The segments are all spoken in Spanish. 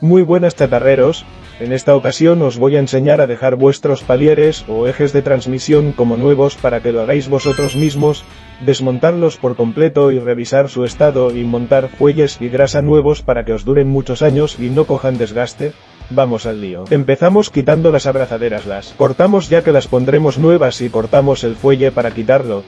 Muy buenas chatarreros, en esta ocasión os voy a enseñar a dejar vuestros palieres o ejes de transmisión como nuevos para que lo hagáis vosotros mismos, desmontarlos por completo y revisar su estado y montar fuelles y grasa nuevos para que os duren muchos años y no cojan desgaste. Vamos al lío. Empezamos quitando las abrazaderas, las cortamos ya que las pondremos nuevas y cortamos el fuelle para quitarlo.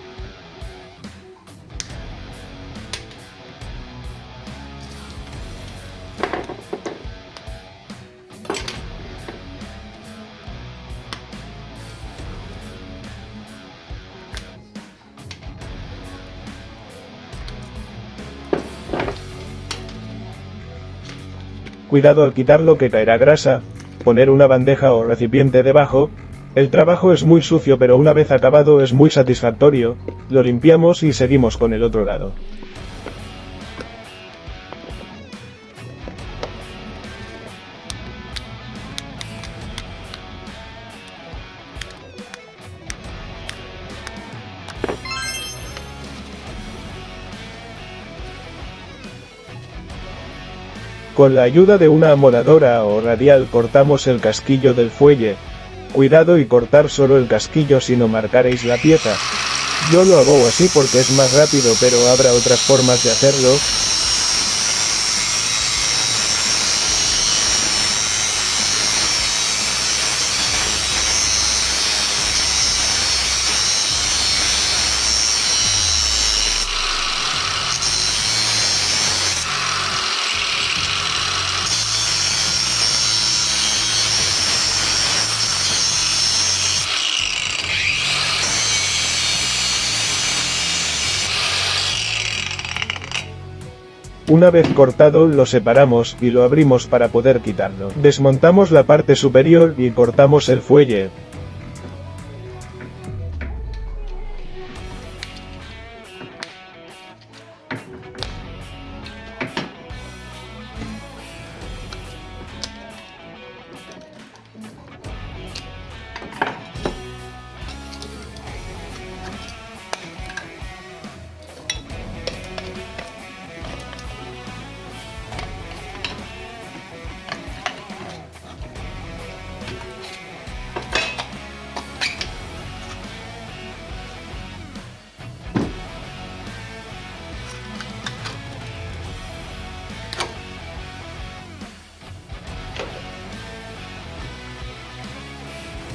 Cuidado al quitarlo que caerá grasa, poner una bandeja o recipiente debajo. El trabajo es muy sucio pero una vez acabado es muy satisfactorio, lo limpiamos y seguimos con el otro lado. Con la ayuda de una amoladora o radial cortamos el casquillo del fuelle. Cuidado y cortar solo el casquillo si no marcaréis la pieza. Yo lo hago así porque es más rápido pero habrá otras formas de hacerlo. Una vez cortado lo separamos y lo abrimos para poder quitarlo. Desmontamos la parte superior y cortamos el fuelle.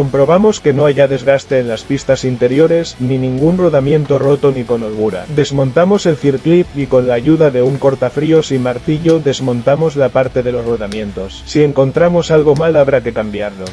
Comprobamos que no haya desgaste en las pistas interiores, ni ningún rodamiento roto ni con holgura. Desmontamos el circlip y con la ayuda de un cortafríos y martillo desmontamos la parte de los rodamientos. Si encontramos algo mal habrá que cambiarlo.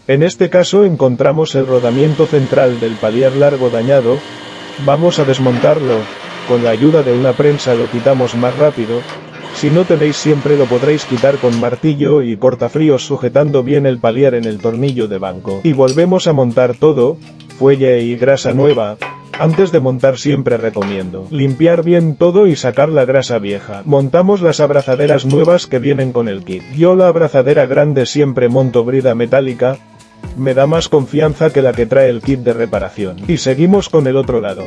En este caso encontramos el rodamiento central del palier largo dañado. Vamos a desmontarlo. Con la ayuda de una prensa lo quitamos más rápido. Si no tenéis siempre lo podréis quitar con martillo y cortafríos sujetando bien el palier en el tornillo de banco. Y volvemos a montar todo, fuelle y grasa nueva. Antes de montar siempre recomiendo limpiar bien todo y sacar la grasa vieja. Montamos las abrazaderas nuevas que vienen con el kit. Yo la abrazadera grande siempre monto brida metálica. Me da más confianza que la que trae el kit de reparación. Y seguimos con el otro lado.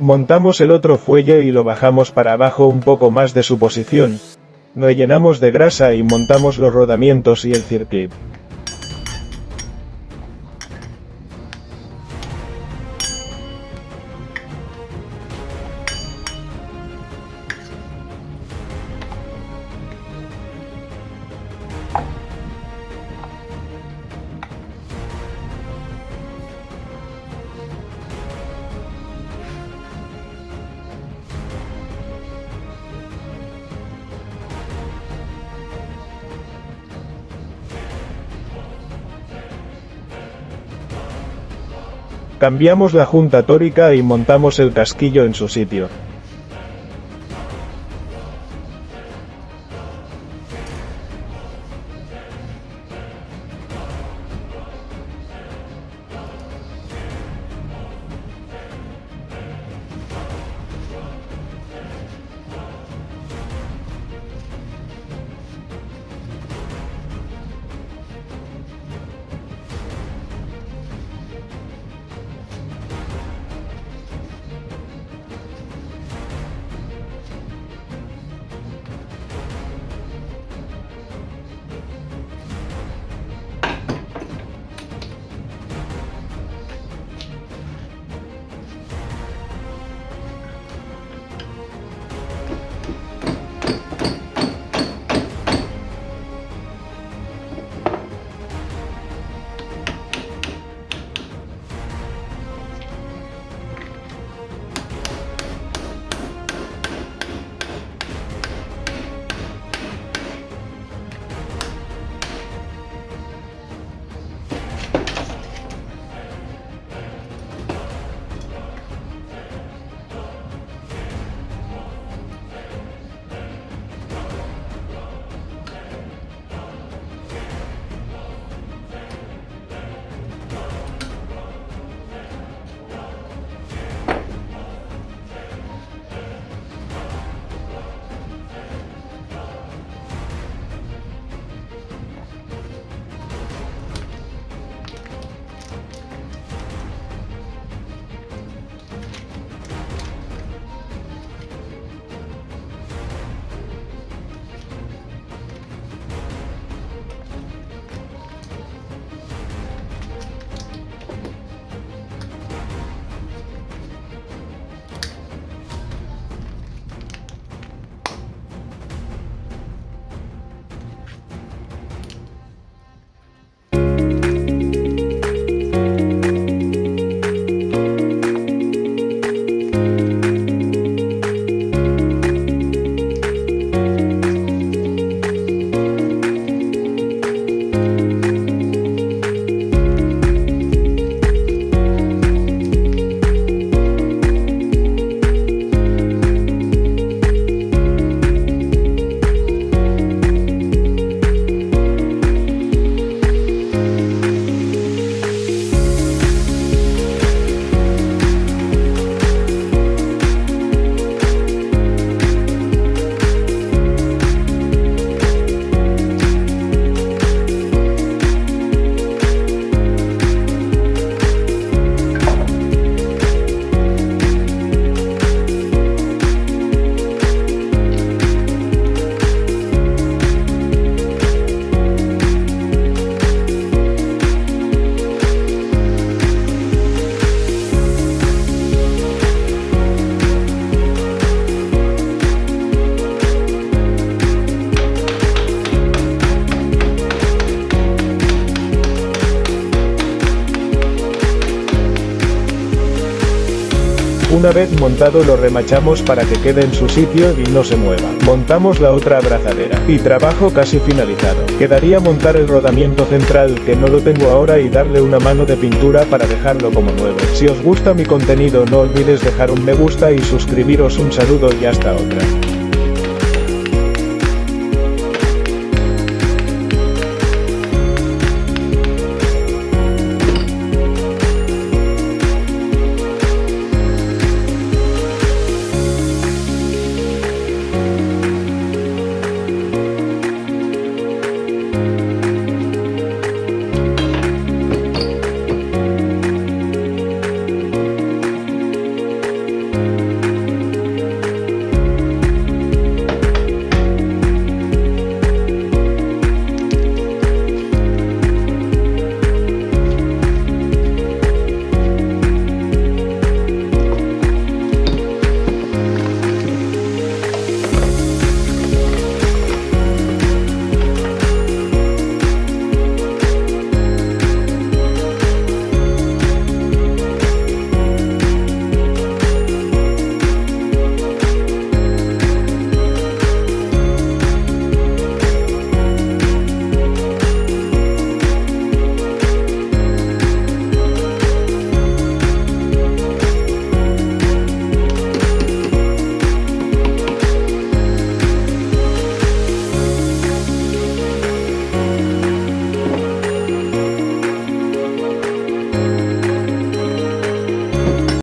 Montamos el otro fuelle y lo bajamos para abajo un poco más de su posición. Lo llenamos de grasa y montamos los rodamientos y el circuit. Cambiamos la junta tórica y montamos el casquillo en su sitio. Una vez montado lo remachamos para que quede en su sitio y no se mueva. Montamos la otra abrazadera. Y trabajo casi finalizado. Quedaría montar el rodamiento central, que no lo tengo ahora, y darle una mano de pintura para dejarlo como nuevo. Si os gusta mi contenido no olvides dejar un me gusta y suscribiros. Un saludo y hasta otra.